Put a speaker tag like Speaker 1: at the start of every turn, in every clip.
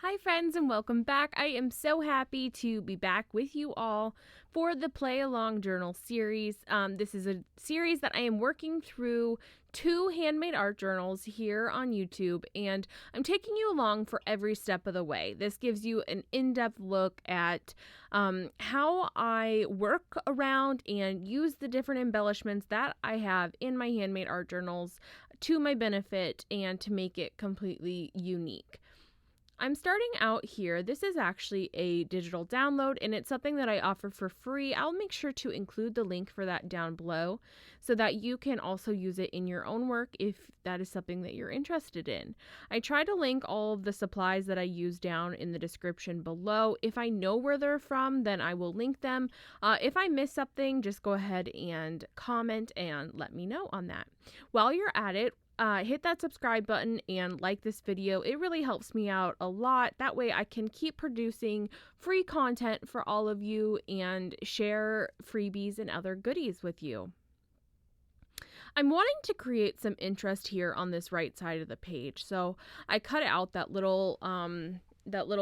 Speaker 1: Hi friends and welcome back. I am so happy to be back with you all for the Play Along Journal series. This is a series that I am working through 2 handmade art journals here on YouTube, and I'm taking you along for every step of the way. This gives you an in-depth look at how I work around and use the different embellishments that I have in my handmade art journals to my benefit and to make it completely unique. I'm starting out here. This is actually a digital download and it's something that I offer for free. I'll make sure to include the link for that down below so that you can also use it in your own work if that is something that you're interested in. I try to link all of the supplies that I use down in the description below. If I know where they're from, then I will link them. If I miss something, just go ahead and comment and let me know on that. While you're at it, hit that subscribe button and like this video. It really helps me out a lot. That way I can keep producing free content for all of you and share freebies and other goodies with you. I'm wanting to create some interest here on this right side of the page. So I cut out that little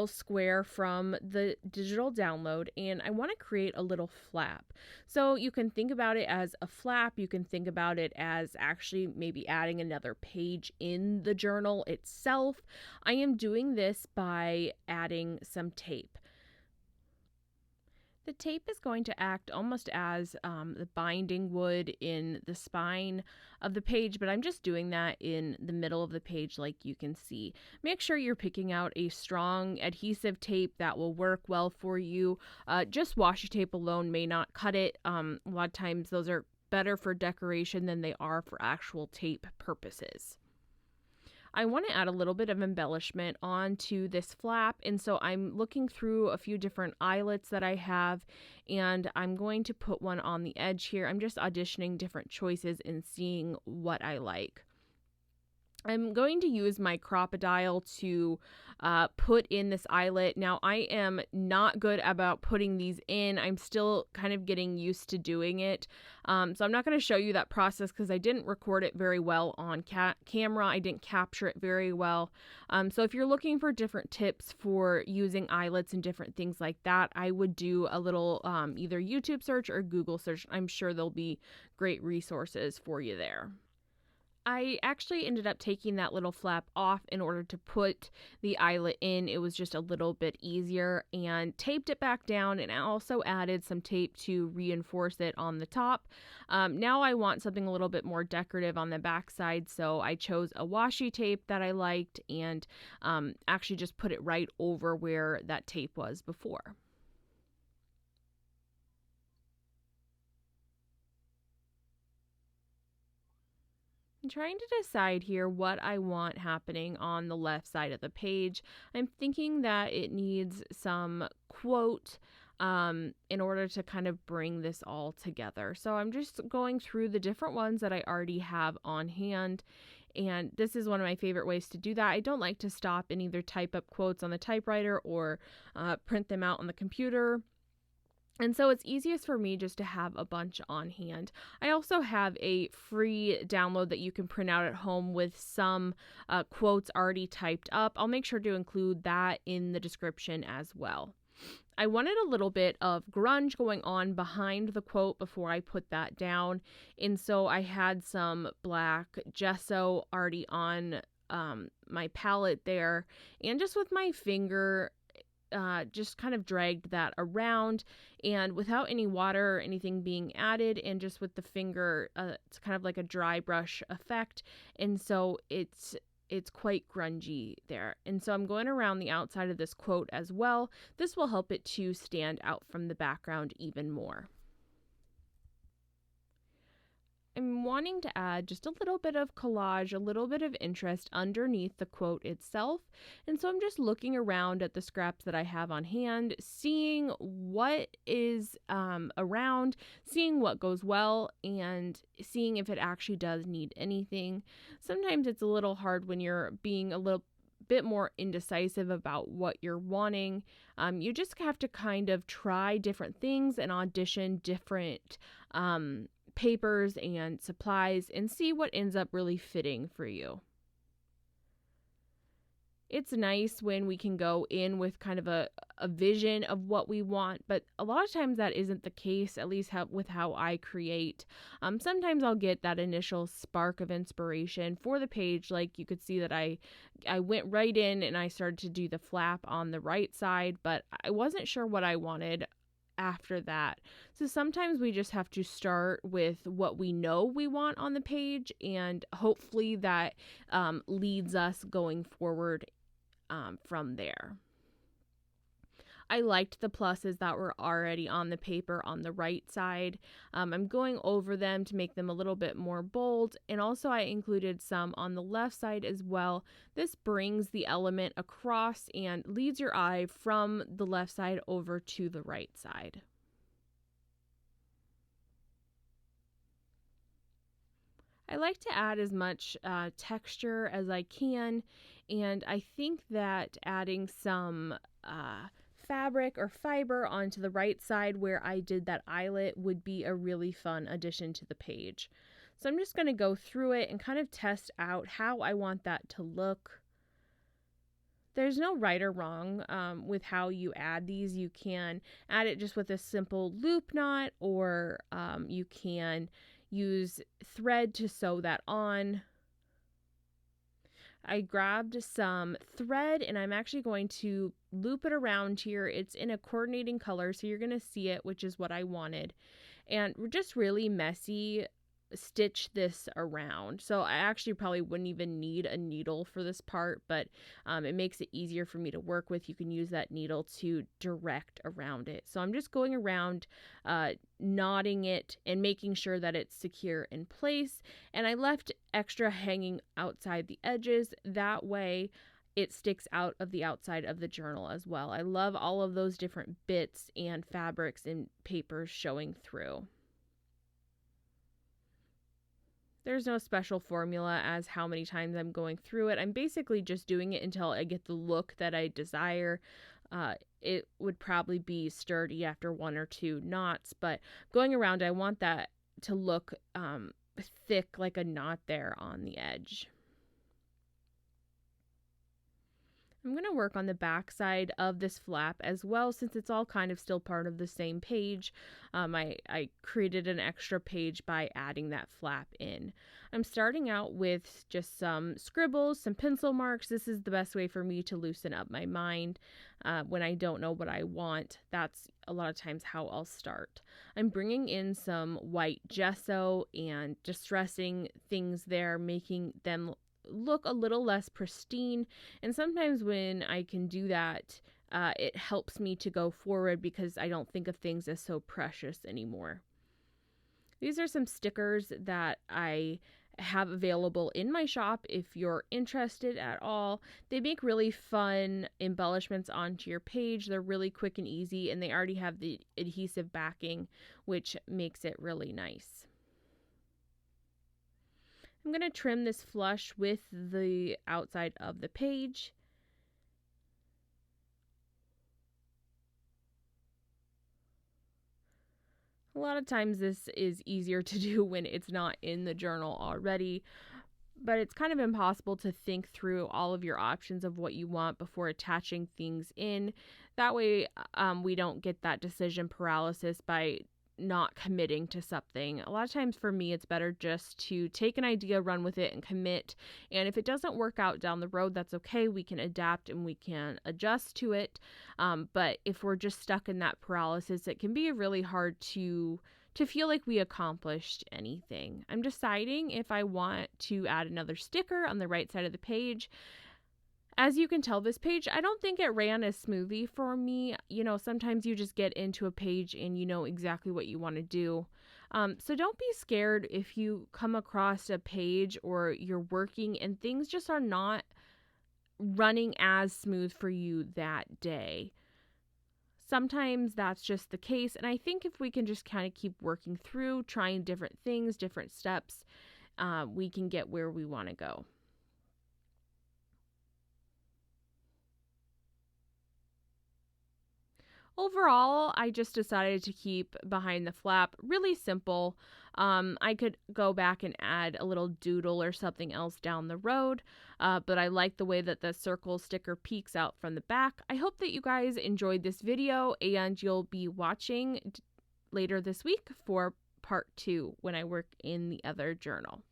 Speaker 1: square from the digital download, and I want to create a little flap. So you can think about it as a flap. You can think about it as actually maybe adding another page in the journal itself. I am doing this by adding some tape. The tape is going to act almost as the binding would in the spine of the page, but I'm just doing that in the middle of the page like you can see. Make sure you're picking out a strong adhesive tape that will work well for you. Just washi tape alone may not cut it. A lot of times those are better for decoration than they are for actual tape purposes. I want to add a little bit of embellishment onto this flap, and so I'm looking through a few different eyelets that I have, and I'm going to put one on the edge here. I'm just auditioning different choices and seeing what I like. I'm going to use my Crop-A-Dile to put in this eyelet. Now, I am not good about putting these in. I'm still kind of getting used to doing it. So I'm not going to show you that process because I didn't record it very well on camera. I didn't capture it very well. So if you're looking for different tips for using eyelets and different things like that, I would do a little either YouTube search or Google search. I'm sure there'll be great resources for you there. I actually ended up taking that little flap off in order to put the eyelet in. It was just a little bit easier, and taped it back down, and I also added some tape to reinforce it on the top. Now I want something a little bit more decorative on the back side, so I chose a washi tape that I liked and actually just put it right over where that tape was before. I'm trying to decide here what I want happening on the left side of the page. I'm thinking that it needs some quote in order to kind of bring this all together. So I'm just going through the different ones that I already have on hand. And this is one of my favorite ways to do that. I don't like to stop and either type up quotes on the typewriter or print them out on the computer. And so it's easiest for me just to have a bunch on hand. I also have a free download that you can print out at home with some quotes already typed up. I'll make sure to include that in the description as well. I wanted a little bit of grunge going on behind the quote before I put that down. And so I had some black gesso already on my palette there. And just with my finger, just kind of dragged that around, and without any water or anything being added, and just with the finger, it's kind of like a dry brush effect, and so it's quite grungy there. And so I'm going around the outside of this quote as well. This will help it to stand out from the background even more. I'm wanting to add just a little bit of collage, a little bit of interest underneath the quote itself. And so I'm just looking around at the scraps that I have on hand, seeing what is around, seeing what goes well, and seeing if it actually does need anything. Sometimes it's a little hard when you're being a little bit more indecisive about what you're wanting. You just have to kind of try different things and audition different papers and supplies and see what ends up really fitting for you. It's nice when we can go in with kind of a vision of what we want, but a lot of times that isn't the case, at least with how I create. Sometimes I'll get that initial spark of inspiration for the page. Like you could see that I went right in and I started to do the flap on the right side, but I wasn't sure what I wanted after that. So sometimes we just have to start with what we know we want on the page, and hopefully that leads us going forward from there. I liked the pluses that were already on the paper on the right side. I'm going over them to make them a little bit more bold, and also I included some on the left side as well. This brings the element across and leads your eye from the left side over to the right side. I like to add as much texture as I can, and I think that adding some fabric or fiber onto the right side where I did that eyelet would be a really fun addition to the page. So I'm just going to go through it and kind of test out how I want that to look. There's no right or wrong with how you add these. You can add it just with a simple loop knot, or you can use thread to sew that on. I grabbed some thread and I'm actually going to loop it around here. It's in a coordinating color, so you're going to see it, which is what I wanted. And we're just really messy stitch this around. So I actually probably wouldn't even need a needle for this part, but it makes it easier for me to work with. You can use that needle to direct around it. So I'm just going around knotting it and making sure that it's secure in place. And I left extra hanging outside the edges. That way it sticks out of the outside of the journal as well. I love all of those different bits and fabrics and papers showing through. There's no special formula as how many times I'm going through it. I'm basically just doing it until I get the look that I desire. It would probably be sturdy after 1 or 2 knots, but going around, I want that to look thick like a knot there on the edge. I'm going to work on the back side of this flap as well, since it's all kind of still part of the same page. I created an extra page by adding that flap in. I'm starting out with just some scribbles, some pencil marks. This is the best way for me to loosen up my mind when I don't know what I want. That's a lot of times how I'll start. I'm bringing in some white gesso and distressing things there, making them look a little less pristine. And sometimes when I can do that, it helps me to go forward because I don't think of things as so precious anymore. These are some stickers that I have available in my shop if you're interested at all. They make really fun embellishments onto your page. They're really quick and easy, and they already have the adhesive backing, which makes it really nice. I'm going to trim this flush with the outside of the page. A lot of times this is easier to do when it's not in the journal already, but it's kind of impossible to think through all of your options of what you want before attaching things in. That way we don't get that decision paralysis by not committing to something. A lot of times for me, it's better just to take an idea, run with it, and commit. And if it doesn't work out down the road, that's okay. We can adapt and we can adjust to it. But if we're just stuck in that paralysis, it can be really hard to feel like we accomplished anything. I'm deciding if I want to add another sticker on the right side of the page. As you can tell, this page, I don't think it ran as smoothly for me. Sometimes you just get into a page and you know exactly what you want to do. So don't be scared if you come across a page or you're working and things just are not running as smooth for you that day. Sometimes that's just the case. And I think if we can just kind of keep working through, trying different things, different steps, we can get where we want to go. overall, I just decided to keep behind the flap really simple. I could go back and add a little doodle or something else down the road, but I like the way that the circle sticker peeks out from the back. I hope that you guys enjoyed this video and you'll be watching later this week for part 2 when I work in the other journal.